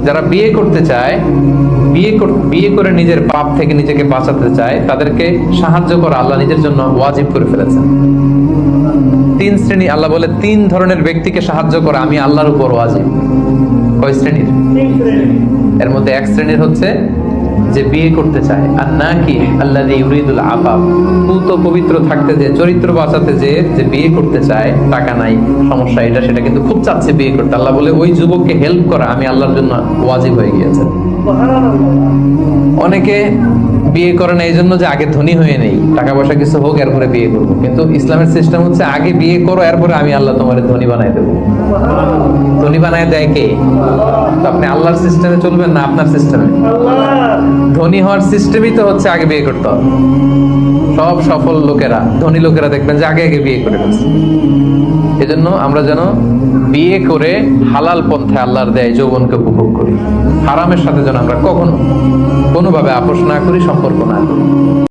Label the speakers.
Speaker 1: যারা বিয়ে করতে চায়, বিয়ে করে নিজের পাপ থেকে নিজেকে বাঁচাতে চায়, তাদেরকে সাহায্য করা আল্লাহ নিজের জন্য ওয়াজিব করে ফেলেছেন। তিন শ্রেণী, আল্লাহ বলে 3 ধরনের ব্যক্তিকে সাহায্য করা আমি আল্লাহর উপর ওয়াজিব। কয় শ্রেণীর? এর মধ্যে এক শ্রেণীর হচ্ছে যে বিয়ে করতে চায়, আর নাকি আল্লাযী ইউরিদুল আফাফ, পুত পবিত্র থাকতে, যে চরিত্র বাঁচাতে, যে বিয়ে করতে চায়, টাকা নাই, সমস্যা এটা সেটা, কিন্তু খুব চাচ্ছে বিয়ে করতে। আল্লাহ বলে ওই যুবককে হেল্প করা আমি আল্লাহর জন্য ওয়াজিব হয়ে গিয়েছে। অনেকে বিয়ে করে না এই জন্য যে আগে ধনী হয়ে নেই, টাকা পয়সা কিছু হোক এরপরে বিয়ে করবো, কিন্তু ইসলামের সিস্টেম হচ্ছে আগে বিয়ে করো, এরপরে আমি আল্লাহ তোমার ধনী বানাই দেবো। ধনী বানায় দেয় কে? তো আপনি আল্লাহর সিস্টেমে চলবেন না আপনার সিস্টেমে? ধনী হওয়ার সিস্টেমই তো হচ্ছে আগে বিয়ে করতে হবে। সব সফল লোকেরা, ধনী লোকেরা দেখবেন যে আগে আগে বিয়ে করে ফেলছে। এজন্য আমরা যেন বিয়ে করে হালাল পন্থায় আল্লাহর দেয় যৌবনকে উপভোগ করি, হারামের সাথে যেন আমরা কখনো কোনোভাবে আপোষ না করি, সম্পর্ক না করি।